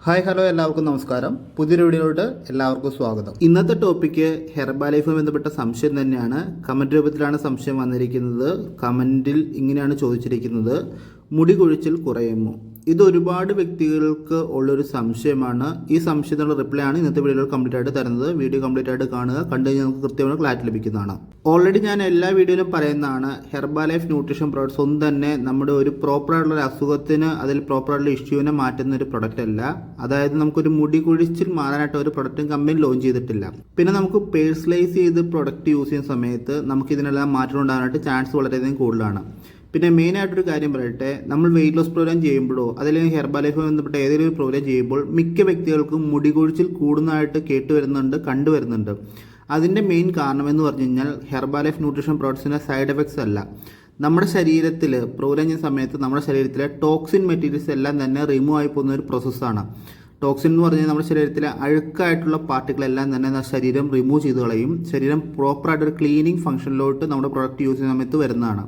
Hi hello എല്ലാവർക്കും നമസ്കാരം. പുതിയൊരു വീഡിയോയിലോട്ട് എല്ലാവർക്കും സ്വാഗതം. ഇന്നത്തെ ടോപ്പിക്ക് ഹെർബാലൈഫുമായി ബന്ധപ്പെട്ട സംശയം തന്നെയാണ്. കമൻറ്റ് രൂപത്തിലാണ് സംശയം വന്നിരിക്കുന്നത്. കമൻറ്റിൽ ഇങ്ങനെയാണ് ചോദിച്ചിരിക്കുന്നത്: മുടി കൊഴിച്ചിൽ കുറയുമോ? ഇത് ഒരുപാട് വ്യക്തികൾക്ക് ഉള്ളൊരു സംശയമാണ്. ഈ സംശയത്തിനുള്ള റിപ്ലൈ ആണ് ഇന്നത്തെ വീഡിയോയിൽ കംപ്ലീറ്റ് ആയിട്ട് തരുന്നത്. വീഡിയോ കംപ്ലീറ്റ് ആയിട്ട് കാണുക. കണ്ടു കഴിഞ്ഞാൽ നമുക്ക് കൃത്യമായ ക്ലാരിറ്റി ലഭിക്കുന്നതാണ്. ഓൾറെഡി ഞാൻ എല്ലാ വീഡിയോയിലും പറയുന്നതാണ്, ഹെർബാലൈഫ് ന്യൂട്രീഷൻ പ്രോഡക്ട്സ് ഒന്നും തന്നെ നമ്മുടെ ഒരു പ്രോപ്പറായിട്ടുള്ള ഒരു അസുഖത്തിന് അതിൽ പ്രോപ്പറായിട്ടുള്ള ഇഷ്യൂവിനെ മാറ്റുന്ന ഒരു പ്രൊഡക്റ്റ് അല്ല. അതായത് നമുക്കൊരു മുടി കൊഴിച്ചിൽ മാറാനായിട്ട് ഒരു പ്രൊഡക്റ്റും കമ്പനി ലോഞ്ച് ചെയ്തിട്ടില്ല. പിന്നെ നമുക്ക് പേഴ്സണലൈസ് ചെയ്ത് പ്രൊഡക്റ്റ് യൂസ് ചെയ്യുന്ന സമയത്ത് നമുക്ക് ഇതിനെല്ലാം മാറ്റം ഉണ്ടാകാനായിട്ട് ചാൻസ് വളരെയധികം കൂടുതലാണ്. പിന്നെ മെയിനായിട്ടൊരു കാര്യം പറയട്ടെ, നമ്മൾ വെയിറ്റ് ലോസ് പ്രോഗ്രാം ചെയ്യുമ്പോഴോ അതല്ലെങ്കിൽ ഹെർബാലൈഫുമായി ബന്ധപ്പെട്ട ഏതെങ്കിലും ഒരു പ്രോഗ്രാം ചെയ്യുമ്പോൾ മിക്ക വ്യക്തികൾക്കും മുടി കൊഴിച്ചിൽ കൂടുന്നതായിട്ട് കണ്ടുവരുന്നുണ്ട്. അതിൻ്റെ മെയിൻ കാരണം എന്ന് പറഞ്ഞു കഴിഞ്ഞാൽ ഹെർബാലൈഫ് ന്യൂട്രീഷൻ പ്രോഡക്ട്സിൻ്റെ സൈഡ് എഫക്ട്സ് അല്ല. നമ്മുടെ ശരീരത്തിൽ പ്രോഗ്രാം ചെയ്യുന്ന സമയത്ത് നമ്മുടെ ശരീരത്തിലെ ടോക്സിൻ മെറ്റീരിയൽസ് എല്ലാം തന്നെ റിമൂവ് ആയി പോകുന്ന ഒരു പ്രോസസ്സാണ്. ടോക്സിൻ എന്ന് പറഞ്ഞാൽ നമ്മുടെ ശരീരത്തിലെ അഴുക്കായിട്ടുള്ള പാർട്ടികളെല്ലാം തന്നെ ശരീരം റിമൂവ് ചെയ്ത് കളയും. ശരീരം പ്രോപ്പറായിട്ടൊരു ക്ലീനിങ് ഫംഗ്ഷനിലോട്ട് നമ്മുടെ പ്രൊഡക്റ്റ് യൂസ് ചെയ്യുന്ന സമയത്ത് വരുന്നതാണ്.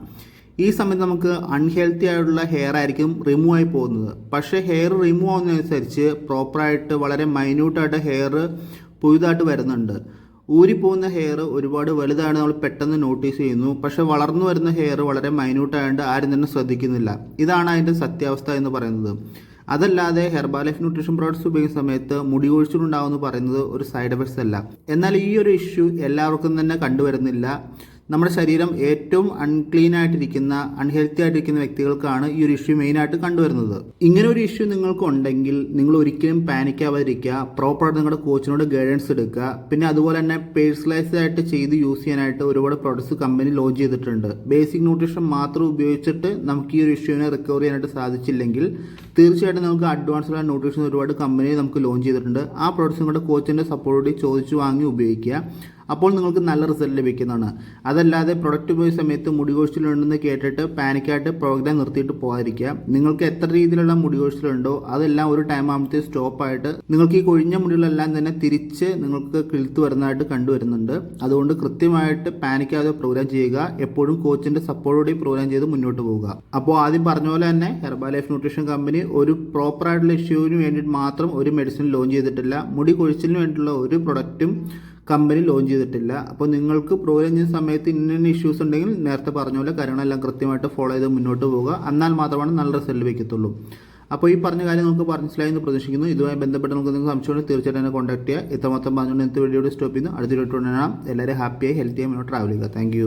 ഈ സമയത്ത് നമുക്ക് അൺഹെൽത്തി ആയിട്ടുള്ള ഹെയർ ആയിരിക്കും റിമൂവ് ആയി പോകുന്നത്. പക്ഷേ ഹെയർ റിമൂവ് ആവുന്നതനുസരിച്ച് പ്രോപ്പറായിട്ട് വളരെ മൈന്യൂട്ടായിട്ട് ഹെയർ പുതുതായിട്ട് വരുന്നുണ്ട്. ഊരിപ്പോകുന്ന ഹെയർ ഒരുപാട് വലുതാണ് നമ്മൾ പെട്ടെന്ന് നോട്ടീസ് ചെയ്യുന്നു. പക്ഷേ വളർന്നു വരുന്ന ഹെയർ വളരെ മൈന്യൂട്ടായതുകൊണ്ട് ആരും തന്നെ ശ്രദ്ധിക്കുന്നില്ല. ഇതാണ് അതിൻ്റെ സത്യാവസ്ഥ എന്ന് പറയുന്നത്. അതല്ലാതെ ഹെർബാലൈഫ് ന്യൂട്രീഷൻ പ്രോഡക്ട്സ് ഉപയോഗിക്കുന്ന സമയത്ത് മുടി കൊഴിച്ചിലുണ്ടാവുമെന്ന് പറയുന്നത് ഒരു സൈഡ് എഫക്ട്സ് അല്ല. എന്നാൽ ഈ ഒരു ഇഷ്യൂ എല്ലാവർക്കും തന്നെ കണ്ടുവരുന്നില്ല. നമ്മുടെ ശരീരം ഏറ്റവും അൺക്ലീൻ ആയിട്ടിരിക്കുന്ന അൺഹെൽത്തി ആയിട്ടിരിക്കുന്ന വ്യക്തികൾക്കാണ് ഈ ഒരു ഇഷ്യൂ മെയിനായിട്ട് കണ്ടുവരുന്നത്. ഇങ്ങനെ ഒരു ഇഷ്യൂ നിങ്ങൾക്ക് ഉണ്ടെങ്കിൽ നിങ്ങൾ ഒരിക്കലും പാനിക്കാവാതിരിക്കുക. പ്രോപ്പറായിട്ട് നിങ്ങളുടെ കോച്ചിനോട് ഗൈഡൻസ് എടുക്കുക. പിന്നെ അതുപോലെ തന്നെ പേഴ്സണലൈസ്ഡ് ആയിട്ട് ചെയ്ത് യൂസ് ചെയ്യാനായിട്ട് ഒരുപാട് പ്രോഡക്ട്സ് കമ്പനി ലോഞ്ച് ചെയ്തിട്ടുണ്ട്. ബേസിക് ന്യൂട്രീഷൻ മാത്രം ഉപയോഗിച്ചിട്ട് നമുക്ക് ഈ ഒരു ഇഷ്യൂവിനെ റിക്കവർ ചെയ്യാനായിട്ട് സാധിച്ചില്ലെങ്കിൽ തീർച്ചയായിട്ടും നമുക്ക് അഡ്വാൻസ്ഡ് ന്യൂട്രീഷൻ ഒരുപാട് കമ്പനി നമുക്ക് ലോഞ്ച് ചെയ്തിട്ടുണ്ട്. ആ പ്രോഡക്ട്സ് നിങ്ങളുടെ കോച്ചിൻ്റെ സപ്പോർട്ടോടെ ചോദിച്ചു വാങ്ങി ഉപയോഗിക്കുക. അപ്പോൾ നിങ്ങൾക്ക് നല്ല റിസൾട്ട് ലഭിക്കുന്നതാണ്. അതല്ലാതെ പ്രൊഡക്റ്റ് ഉപയോഗിച്ച സമയത്ത് മുടി കൊഴിച്ചിലുണ്ടെന്ന് കേട്ടിട്ട് പാനിക്കായിട്ട് പ്രോഗ്രാം നിർത്തിയിട്ട് പോകാതിരിക്കുക. നിങ്ങൾക്ക് എത്ര രീതിയിലുള്ള മുടി കൊഴിച്ചിലുണ്ടോ അതെല്ലാം ഒരു ടൈം ആകുമ്പോഴത്തേക്ക് സ്റ്റോപ്പായിട്ട് നിങ്ങൾക്ക് ഈ കൊഴിഞ്ഞ മുടികളെല്ലാം തന്നെ തിരിച്ച് നിങ്ങൾക്ക് കിളുത്ത് വരുന്നതായിട്ട് കണ്ടുവരുന്നുണ്ട്. അതുകൊണ്ട് കൃത്യമായിട്ട് പാനിക്കാതെ പ്രോഗ്രാം ചെയ്യുക. എപ്പോഴും കോച്ചിൻ്റെ സപ്പോർട്ടോടെ പ്രോഗ്രാം ചെയ്ത് മുന്നോട്ട് പോവുക. അപ്പോൾ ആദ്യം പറഞ്ഞ പോലെ തന്നെ ഹെർബാലൈഫ് ന്യൂട്രീഷൻ കമ്പനി ഒരു പ്രോപ്പറായിട്ടുള്ള ഇഷ്യൂവിന് വേണ്ടിയിട്ട് മാത്രം ഒരു മെഡിസിൻ ലോഞ്ച് ചെയ്തിട്ടില്ല. മുടി കൊഴിച്ചിലിന് വേണ്ടിയിട്ടുള്ള ഒരു പ്രൊഡക്റ്റും കമ്പനി ലോഞ്ച് ചെയ്തിട്ടില്ല. അപ്പോൾ നിങ്ങൾക്ക് പ്രോഗ്രാം ചെയ്യുന്ന സമയത്ത് ഇന്ന ഇഷ്യൂസ് ഉണ്ടെങ്കിൽ നേരത്തെ പറഞ്ഞ പോലെ കാര്യങ്ങളെല്ലാം കൃത്യമായിട്ട് ഫോളോ ചെയ്ത് മുന്നോട്ട് പോവുക. എന്നാൽ മാത്രമാണ് നല്ല റിസൾട്ട് ലഭിക്കത്തുള്ളൂ. അപ്പോൾ ഈ പറഞ്ഞ കാര്യം നമുക്ക് മനസ്സിലായി എന്ന് പ്രതീക്ഷിക്കുന്നു. ഇതുമായി ബന്ധപ്പെട്ട് നമുക്ക് നിങ്ങൾക്ക് സംശയമുണ്ടെങ്കിൽ തീർച്ചയായിട്ടും എന്നെ കോൺടാക്ട് ചെയ്യുക. ഇത്രമാത്രം പറഞ്ഞുകൊണ്ട് ഇന്നത്തെ വീഡിയോയുടെ സ്റ്റോപ്പ് ചെയ്യുന്നു. അടുത്ത വീഡിയോ കാണാം. എല്ലാവരും ഹാപ്പിയായി ഹെൽത്തിയായി മുന്നോട്ട് ട്രാവൽ ചെയ്യുക. താങ്ക്